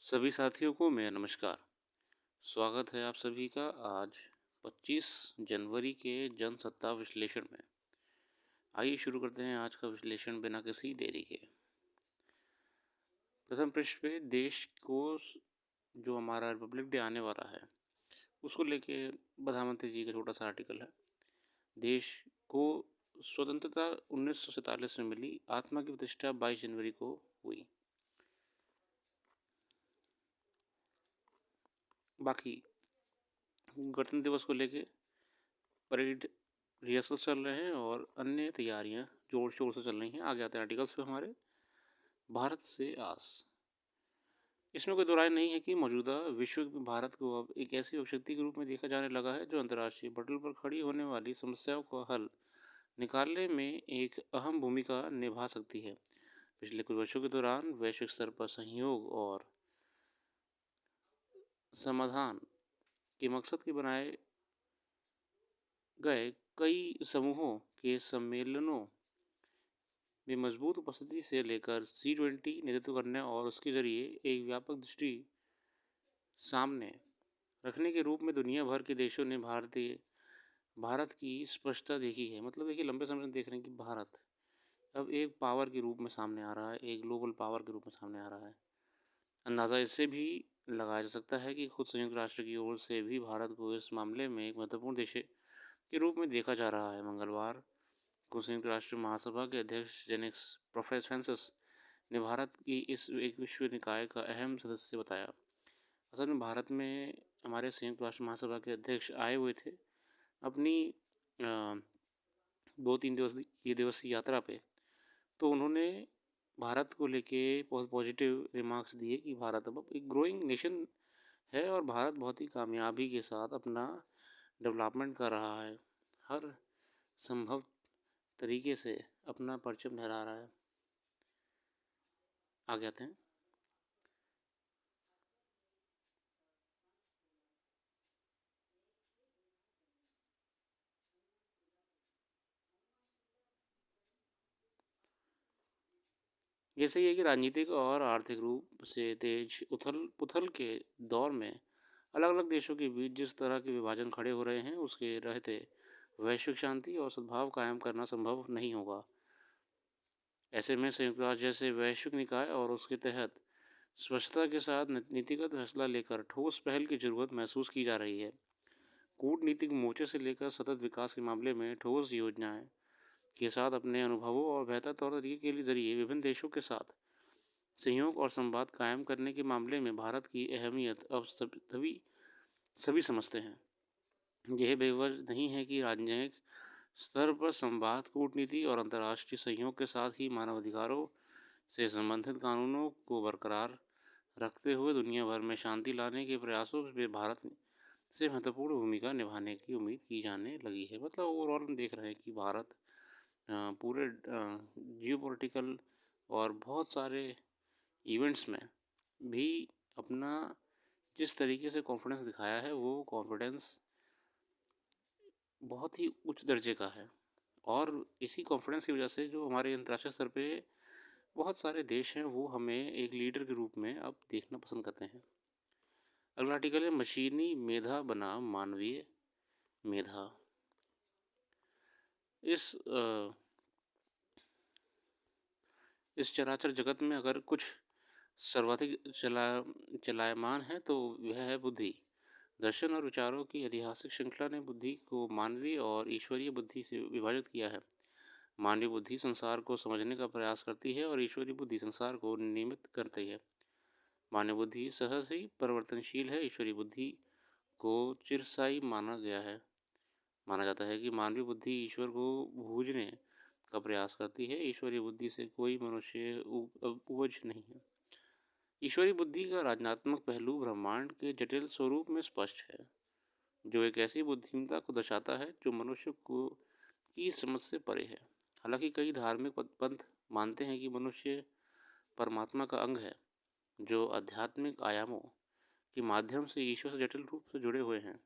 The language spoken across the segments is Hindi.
सभी साथियों को मेरा नमस्कार। स्वागत है आप सभी का आज 25 जनवरी के जनसत्ता विश्लेषण में। आइए शुरू करते हैं आज का विश्लेषण बिना किसी देरी के। प्रथम पृष्ठ पे देश को जो हमारा रिपब्लिक डे आने वाला है उसको लेके प्रधानमंत्री जी का छोटा सा आर्टिकल है। देश को स्वतंत्रता 1947 में मिली, आत्मा की प्रतिष्ठा 22 जनवरी को हुई। बाकी गणतंत्र दिवस को लेके परेड रिहर्सल चल रहे हैं और अन्य तैयारियां जोर शोर से चल रही हैं। आगे आते हैं आर्टिकल्स पे हमारे। भारत से आस। इसमें कोई दो राय नहीं है कि मौजूदा विश्व में भारत को अब एक ऐसी शक्ति के रूप में देखा जाने लगा है जो अंतर्राष्ट्रीय पटल पर खड़ी होने वाली समस्याओं का हल निकालने में एक अहम भूमिका निभा सकती है। पिछले कुछ वर्षों के दौरान वैश्विक स्तर पर सहयोग और समाधान के मकसद के बनाए गए कई समूहों के सम्मेलनों में मजबूत उपस्थिति से लेकर G20 नेतृत्व करने और उसके जरिए एक व्यापक दृष्टि सामने रखने के रूप में दुनिया भर के देशों ने भारत की स्पष्टता देखी है। मतलब देखिए, लंबे समय से देख रहे हैं कि भारत अब एक पावर के रूप में सामने आ रहा है, एक ग्लोबल पावर के रूप में सामने आ रहा है। अंदाज़ा इससे भी लगाया जा सकता है कि खुद संयुक्त राष्ट्र की ओर से भी भारत को इस मामले में एक महत्वपूर्ण देश के रूप में देखा जा रहा है। मंगलवार को संयुक्त राष्ट्र महासभा के अध्यक्ष जेनेक्स प्रोफेसेंसस ने भारत की इस एक विश्व निकाय का अहम सदस्य बताया। असल में भारत में हमारे संयुक्त राष्ट्र महासभा के अध्यक्ष आए हुए थे अपनी 2-3 दिवसीय यात्रा पे। तो उन्होंने भारत को लेके बहुत पॉजिटिव रिमार्क्स दिए कि भारत अब एक ग्रोइंग नेशन है और भारत बहुत ही कामयाबी के साथ अपना डेवलपमेंट कर रहा है, हर संभव तरीके से अपना परचम लहरा रहा है। आगे आते हैं। जैसे ये कि राजनीतिक और आर्थिक रूप से तेज उथल पुथल के दौर में अलग अलग देशों के बीच जिस तरह के विभाजन खड़े हो रहे हैं, उसके रहते वैश्विक शांति और सद्भाव कायम करना संभव नहीं होगा। ऐसे में संयुक्त राष्ट्र जैसे वैश्विक निकाय और उसके तहत स्पष्टता के साथ नीतिगत फैसला लेकर ठोस पहल की जरूरत महसूस की जा रही है। कूटनीतिक मोर्चे से लेकर सतत विकास के मामले में ठोस योजनाएं के साथ अपने अनुभवों और बेहतर तौर तरीके के जरिए विभिन्न देशों के साथ सहयोग और संवाद कायम करने के मामले में भारत की अहमियत अब सभी समझते हैं। यह बेवजह नहीं है कि राजनयिक स्तर पर संवाद, कूटनीति और अंतर्राष्ट्रीय सहयोग के साथ ही मानवाधिकारों से संबंधित कानूनों को बरकरार रखते हुए दुनिया भर में शांति लाने के प्रयासों में भारत से महत्वपूर्ण भूमिका निभाने की उम्मीद की जाने लगी है। मतलब ओवरऑल हम देख रहे हैं कि भारत पूरे जियोपॉलिटिकल और बहुत सारे इवेंट्स में भी अपना जिस तरीके से कॉन्फिडेंस दिखाया है, वो कॉन्फिडेंस बहुत ही उच्च दर्जे का है। और इसी कॉन्फिडेंस की वजह से जो हमारे अंतर्राष्ट्रीय स्तर पे बहुत सारे देश हैं, वो हमें एक लीडर के रूप में अब देखना पसंद करते हैं। अगला आर्टिकल है मशीनी मेधा बनाम मानवीय मेधा। इस चराचर जगत में अगर कुछ सर्वाधिक चलायमान है तो वह है बुद्धि। दर्शन और विचारों की ऐतिहासिक श्रृंखला ने बुद्धि को मानवीय और ईश्वरीय बुद्धि से विभाजित किया है। मानवीय बुद्धि संसार को समझने का प्रयास करती है और ईश्वरीय बुद्धि संसार को नियमित करती है। मानवीय बुद्धि सहज ही परिवर्तनशील है। ईश्वरीय बुद्धि को चिरस्थायी माना जाता है कि मानवीय बुद्धि ईश्वर को बूझने का प्रयास करती है। ईश्वरीय बुद्धि से कोई मनुष्य उपज नहीं है। ईश्वरीय बुद्धि का रचनात्मक पहलू ब्रह्मांड के जटिल स्वरूप में स्पष्ट है, जो एक ऐसी बुद्धिमत्ता को दर्शाता है जो मनुष्य को की समझ से परे है। हालांकि कई धार्मिक पंथ मानते हैं कि मनुष्य परमात्मा का अंग है, जो आध्यात्मिक आयामों के माध्यम से ईश्वर से जटिल रूप से जुड़े हुए हैं।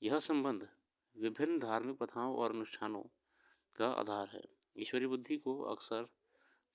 यह संबंध विभिन्न धार्मिक प्रथाओं और अनुष्ठानों का आधार है। ईश्वरीय बुद्धि को अक्सर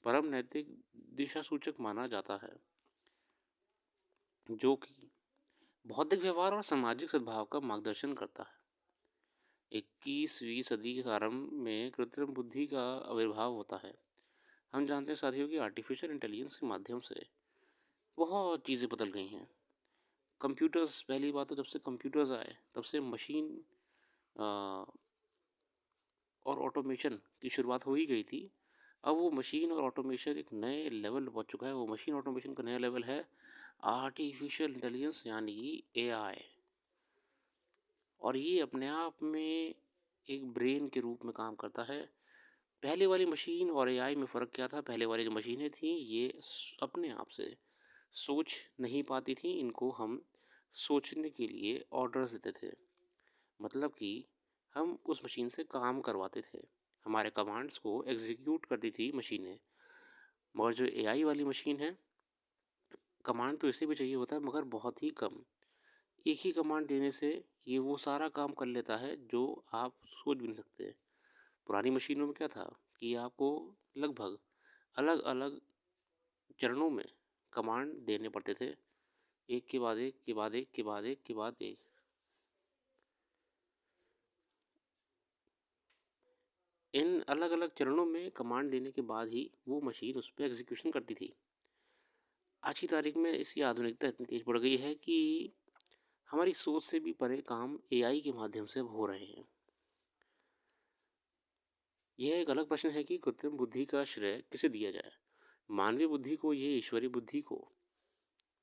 परम नैतिक दिशा सूचक माना जाता है। जो कि बौद्धिक व्यवहार और सामाजिक सद्भाव का मार्गदर्शन करता है। 21वीं सदी के आरंभ में कृत्रिम बुद्धि का आविर्भाव होता है। हम जानते हैं साथियों कि आर्टिफिशियल इंटेलिजेंस के माध्यम से बहुत चीज़ें बदल गई हैं। कंप्यूटर्स, पहली बात तो जब से कंप्यूटर्स आए तब से मशीन अ, और ऑटोमेशन की शुरुआत हो ही गई थी। अब वो मशीन और ऑटोमेशन एक नए लेवल पहुंच चुका है। वो मशीन ऑटोमेशन का नया लेवल है आर्टिफिशियल इंटेलिजेंस यानी कि एआई। और ये अपने आप में एक ब्रेन के रूप में काम करता है। पहले वाली मशीन और एआई में फ़र्क क्या था? पहले वाली जो मशीनें थी ये अपने आप से सोच नहीं पाती थी। इनको हम सोचने के लिए ऑर्डर्स देते थे, मतलब कि हम उस मशीन से काम करवाते थे, हमारे कमांड्स को एग्जीक्यूट करती थी मशीनें। मगर जो एआई वाली मशीन है, कमांड तो इसे भी चाहिए होता है मगर बहुत ही कम। एक ही कमांड देने से ये वो सारा काम कर लेता है जो आप सोच भी नहीं सकते। पुरानी मशीनों में क्या था कि आपको लगभग अलग अलग चरणों में कमांड देने पड़ते थे, एक के बाद एक के बाद एक के बाद एक के बाद एक। इन अलग अलग चरणों में कमांड देने के बाद ही वो मशीन उस पर एग्जीक्यूशन करती थी। आज की तारीख में इसकी आधुनिकता इतनी तेज बढ़ गई है कि हमारी सोच से भी परे काम एआई के माध्यम से हो रहे हैं। यह एक अलग प्रश्न है कि कृत्रिम बुद्धि का श्रेय किसे दिया जाए, मानवीय बुद्धि को, ये ईश्वरीय बुद्धि को,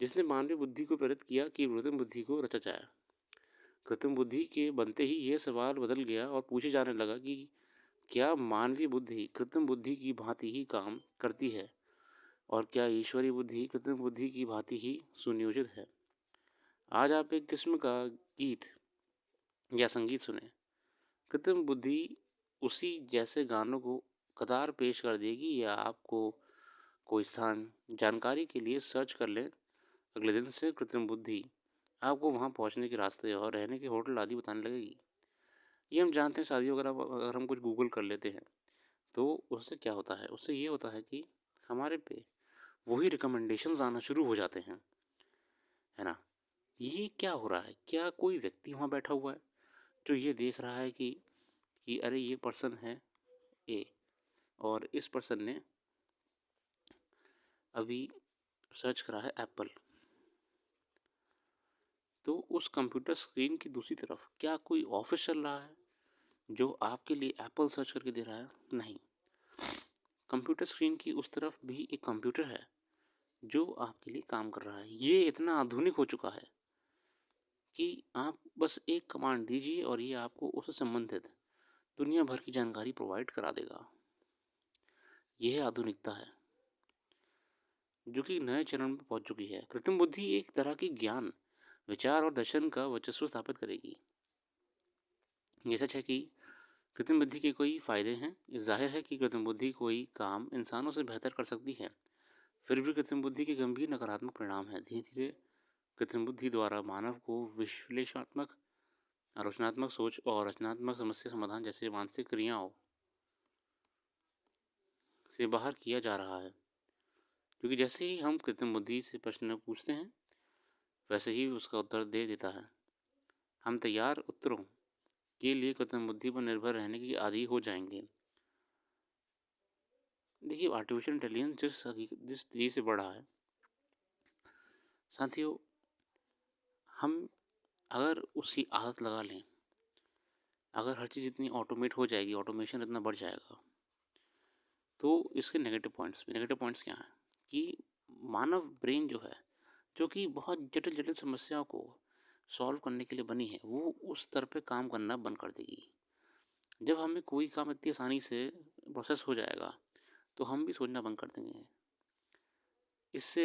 जिसने मानवीय बुद्धि को प्रेरित किया कि कृत्रिम बुद्धि को रचा जाए। कृत्रिम बुद्धि के बनते ही यह सवाल बदल गया और पूछे जाने लगा कि क्या मानवीय बुद्धि कृत्रिम बुद्धि की भांति ही काम करती है, और क्या ईश्वरीय बुद्धि कृत्रिम बुद्धि की भांति ही सुनियोजित है। आज आप एक किस्म का गीत या संगीत सुने, कृत्रिम बुद्धि उसी जैसे गानों को कतार पेश कर देगी, या आपको कोई स्थान जानकारी के लिए सर्च कर लें, अगले दिन से कृत्रिम बुद्धि आपको वहां पहुंचने के रास्ते और रहने के होटल आदि बताने लगेगी। ये हम जानते हैं शादियों, अगर हम कुछ गूगल कर लेते हैं तो उससे क्या होता है, उससे ये होता है कि हमारे पे वही रिकमेंडेशंस आना शुरू हो जाते हैं, है ना। ये क्या हो रहा है? क्या कोई व्यक्ति वहाँ बैठा हुआ है जो ये देख रहा है कि अरे ये पर्सन है ए, और इस पर्सन ने अभी सर्च करा है एप्पल, तो उस कंप्यूटर स्क्रीन की दूसरी तरफ क्या कोई ऑफिस चल रहा है जो आपके लिए एप्पल सर्च करके दे रहा है? नहीं, कंप्यूटर स्क्रीन की उस तरफ भी एक कंप्यूटर है जो आपके लिए काम कर रहा है। ये इतना आधुनिक हो चुका है कि आप बस एक कमांड दीजिए और ये आपको उससे संबंधित दुनिया भर की जानकारी प्रोवाइड करा देगा। यह आधुनिकता है जो कि नए चरण में पहुंच चुकी है। कृत्रिम बुद्धि एक तरह की ज्ञान, विचार और दर्शन का वर्चस्व स्थापित करेगी। ये सच है कि कृत्रिम बुद्धि के कोई फायदे हैं। जाहिर है कि कृत्रिम बुद्धि कोई काम इंसानों से बेहतर कर सकती है, फिर भी कृत्रिम बुद्धि के गंभीर नकारात्मक परिणाम हैं। धीरे धीरे कृत्रिम बुद्धि द्वारा मानव को विश्लेषणात्मक, आलोचनात्मक सोच और रचनात्मक समस्या समाधान जैसे मानसिक क्रियाओं से बाहर किया जा रहा है। क्योंकि जैसे ही हम कृत्रिम बुद्धि से प्रश्न पूछते हैं वैसे ही उसका उत्तर दे देता है। हम तैयार उत्तरों के लिए कृत्रिम बुद्धि पर निर्भर रहने की आदी हो जाएंगे। देखिए, आर्टिफिशियल इंटेलिजेंस जिस तेजी से बढ़ा है साथियों, हम अगर उसकी आदत लगा लें, अगर हर चीज़ इतनी ऑटोमेट हो जाएगी, ऑटोमेशन इतना बढ़ जाएगा, तो इसके नेगेटिव पॉइंट्स क्या हैं कि मानव ब्रेन जो है, जो कि बहुत जटिल जटिल समस्याओं को सॉल्व करने के लिए बनी है, वो उस स्तर पे काम करना बंद कर देगी। जब हमें कोई काम इतनी आसानी से प्रोसेस हो जाएगा तो हम भी सोचना बंद कर देंगे। इससे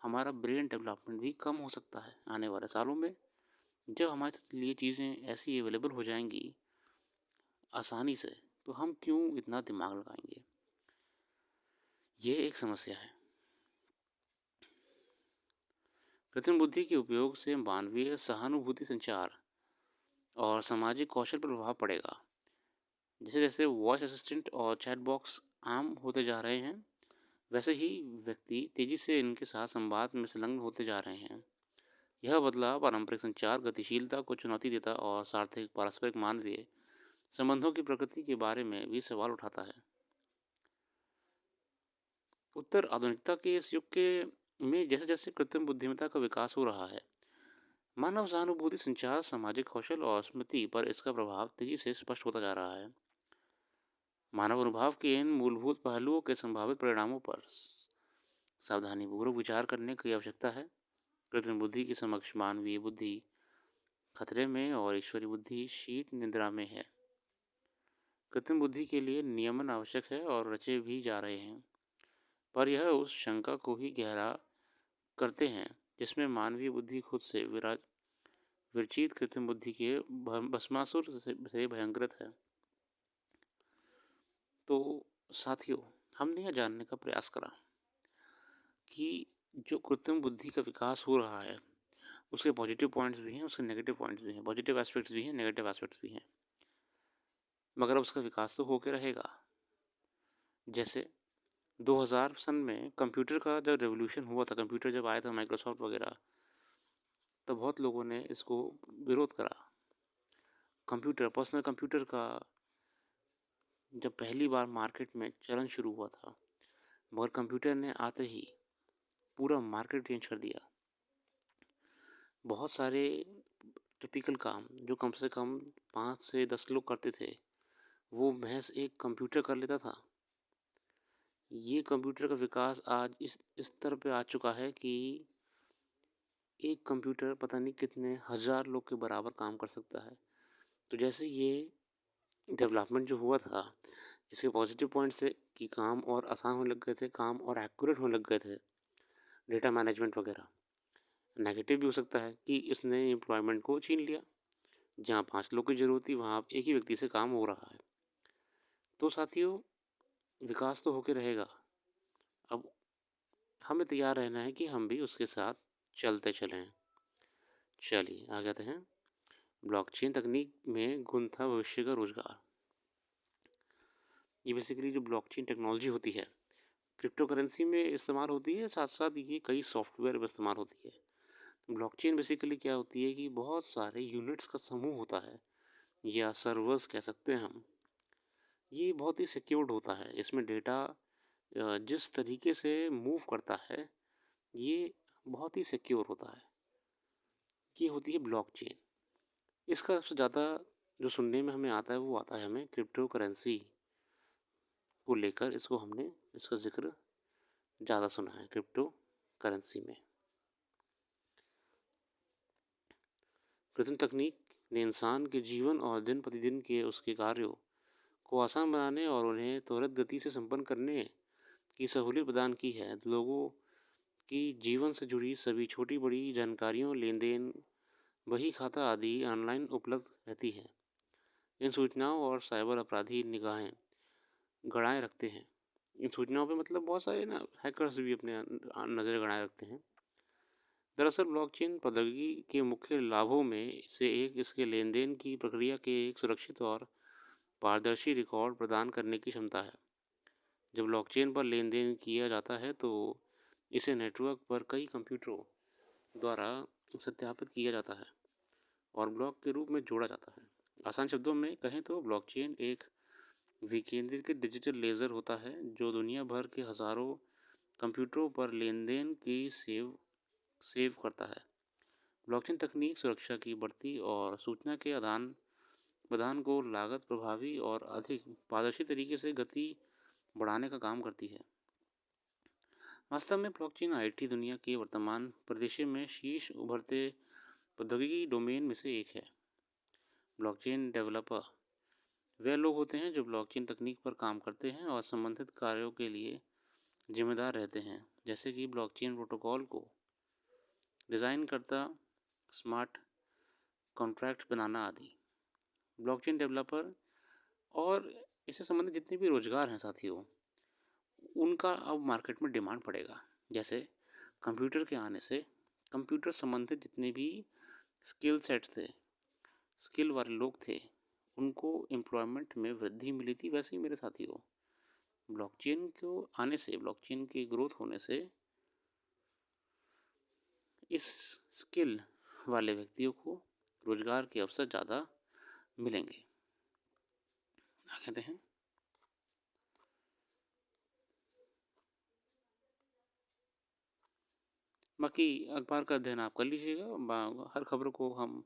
हमारा ब्रेन डेवलपमेंट भी कम हो सकता है आने वाले सालों में। जब हमारे लिए चीज़ें ऐसी अवेलेबल हो जाएंगी आसानी से, तो हम क्यों इतना दिमाग लगाएंगे? ये एक समस्या है। कृत्रिम बुद्धि के उपयोग से मानवीय सहानुभूति, संचार और सामाजिक कौशल पर प्रभाव पड़ेगा। जैसे जैसे वॉइस असिस्टेंट और चैट बॉक्स आम होते जा रहे हैं, वैसे ही व्यक्ति तेजी से इनके साथ संवाद में संलग्न होते जा रहे हैं। यह बदलाव पारंपरिक संचार गतिशीलता को चुनौती देता और सार्थक पारस्परिक मानवीय संबंधों की प्रकृति के बारे में भी सवाल उठाता है। उत्तर आधुनिकता के इस युग के में जैसे जैसे कृत्रिम बुद्धिमत्ता का विकास हो रहा है, मानव सहानुभूति, संचार, सामाजिक कौशल और स्मृति पर इसका प्रभाव तेजी से स्पष्ट होता जा रहा है। मानव अनुभाव के इन मूलभूत पहलुओं के संभावित परिणामों पर सावधानीपूर्वक विचार करने की आवश्यकता है। कृत्रिम बुद्धि के समक्ष मानवीय बुद्धि खतरे में और ईश्वरीय बुद्धि शीत निद्रा में है। कृत्रिम बुद्धि के लिए नियमन आवश्यक है और रचे भी जा रहे हैं, पर यह उस शंका को ही गहरा करते हैं जिसमें मानवीय बुद्धि खुद से विरचित कृत्रिम बुद्धि के भस्मासुर से भयंकर है। तो साथियों, हमने यह जानने का प्रयास करा कि जो कृत्रिम बुद्धि का विकास हो रहा है उसके पॉजिटिव पॉइंट्स भी हैं, उसके नेगेटिव पॉइंट्स भी हैं, पॉजिटिव एस्पेक्ट्स भी हैं, नेगेटिव एस्पेक्ट्स भी हैं, मगर अब उसका विकास तो होकर रहेगा। जैसे 2000 सन में कंप्यूटर का जब रेवोल्यूशन हुआ था, कंप्यूटर जब आया था, माइक्रोसॉफ्ट वगैरह, तब बहुत लोगों ने इसको विरोध करा। कंप्यूटर, पर्सनल कंप्यूटर का जब पहली बार मार्केट में चलन शुरू हुआ था, मगर कंप्यूटर ने आते ही पूरा मार्केट चेंज कर दिया। बहुत सारे टिपिकल काम जो कम से कम 5 से 10 लोग करते थे, वो महज एक कंप्यूटर कर लेता था। ये कंप्यूटर का विकास आज इस स्तर पे आ चुका है कि एक कंप्यूटर पता नहीं कितने हज़ार लोग के बराबर काम कर सकता है। तो जैसे ये डेवलपमेंट जो हुआ था, इसके पॉजिटिव पॉइंट से कि काम और आसान होने लग गए थे, काम और एक्यूरेट होने लग गए थे, डेटा मैनेजमेंट वगैरह। नेगेटिव भी हो सकता है कि इसने एम्प्लॉयमेंट को छीन लिया। जहाँ 5 लोग की ज़रूरत थी, वहाँ एक ही व्यक्ति से काम हो रहा है। तो साथियों, विकास तो होके रहेगा। अब हमें तैयार रहना है कि हम भी उसके साथ चलते चलें। चलिए आगे आते हैं। ब्लॉकचेन तकनीक में गुण था भविष्य का रोजगार। ये बेसिकली जो ब्लॉकचेन टेक्नोलॉजी होती है, क्रिप्टो करेंसी में इस्तेमाल होती है, साथ साथ ये कई सॉफ्टवेयर में इस्तेमाल होती है। ब्लॉकचेन बेसिकली क्या होती है कि बहुत सारे यूनिट्स का समूह होता है, या सर्वर्स कह सकते हैं हम। ये बहुत ही सिक्योर्ड होता है। इसमें डेटा जिस तरीके से मूव करता है, ये बहुत ही सिक्योर होता है। ये होती है ब्लॉकचेन। इसका सबसे ज़्यादा जो सुनने में हमें आता है, वो आता है हमें क्रिप्टो करेंसी को लेकर। इसका जिक्र ज़्यादा सुना है क्रिप्टो करेंसी में। कृत्रिम तकनीक ने इंसान के जीवन और दिन प्रतिदिन के उसके कार्यों को आसान बनाने और उन्हें त्वरित गति से संपन्न करने की सहूलियत प्रदान की है। लोगों की जीवन से जुड़ी सभी छोटी बड़ी जानकारियों, लेन देन, बही खाता आदि ऑनलाइन उपलब्ध रहती है। इन सूचनाओं और साइबर अपराधी निगाहें गड़ाए रखते हैं। इन सूचनाओं पे मतलब बहुत सारे हैकर्स भी अपने नज़र गड़ाए रखते हैं। दरअसल ब्लॉकचेन प्रौद्योगिकी के मुख्य लाभों में से एक इसके लेन देन की प्रक्रिया के एक सुरक्षित और पारदर्शी रिकॉर्ड प्रदान करने की क्षमता है। जब ब्लॉकचेन पर लेन देन किया जाता है तो इसे नेटवर्क पर कई कंप्यूटरों द्वारा सत्यापित किया जाता है और ब्लॉक के रूप में जोड़ा जाता है। आसान शब्दों में कहें तो ब्लॉकचेन एक विकेंद्रीकृत डिजिटल लेज़र होता है जो दुनिया भर के हज़ारों कंप्यूटरों पर लेन देन की सेव करता है। ब्लॉकचेन तकनीक सुरक्षा की बढ़ती और सूचना के आदान प्रदान को लागत प्रभावी और अधिक पारदर्शी तरीके से गति बढ़ाने का काम करती है। वास्तव में ब्लॉकचेन आईटी दुनिया के वर्तमान परिदृश्य में शीर्ष उभरते प्रौद्योगिकी डोमेन में से एक है। ब्लॉकचेन डेवलपर वे लोग होते हैं जो ब्लॉकचेन तकनीक पर काम करते हैं और संबंधित कार्यों के लिए जिम्मेदार रहते हैं, जैसे कि ब्लॉकचेन प्रोटोकॉल को डिज़ाइन करता, स्मार्ट कॉन्ट्रैक्ट बनाना आदि। ब्लॉकचेन डेवलपर और इससे संबंधित जितने भी रोजगार हैं साथियों, उनका अब मार्केट में डिमांड पड़ेगा। जैसे कंप्यूटर के आने से कंप्यूटर संबंधित जितने भी स्किल सेट थे, स्किल वाले लोग थे, उनको एम्प्लॉयमेंट में वृद्धि मिली थी। वैसे ही मेरे साथियों, ब्लॉकचेन को आने से, ब्लॉकचेन के ग्रोथ होने से इस स्किल वाले व्यक्तियों को रोजगार के अवसर ज़्यादा मिलेंगे। कहते हैं बाकी अखबार का अध्ययन आप कर लीजिएगा, हर खबरों को हम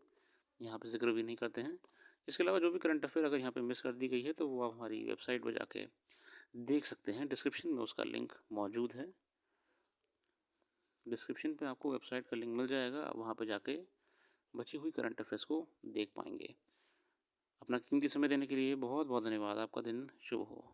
यहाँ पे जिक्र भी नहीं करते हैं। इसके अलावा जो भी करंट अफेयर अगर यहाँ पे मिस कर दी गई है तो वो आप हमारी वेबसाइट पर जाके देख सकते हैं, डिस्क्रिप्शन में उसका लिंक मौजूद है। डिस्क्रिप्शन पे आपको वेबसाइट का लिंक मिल जाएगा, आप वहाँ पे जाके बची हुई करंट अफेयर्स को देख पाएंगे। अपना कीमती समय देने के लिए बहुत बहुत धन्यवाद। आपका दिन शुभ हो।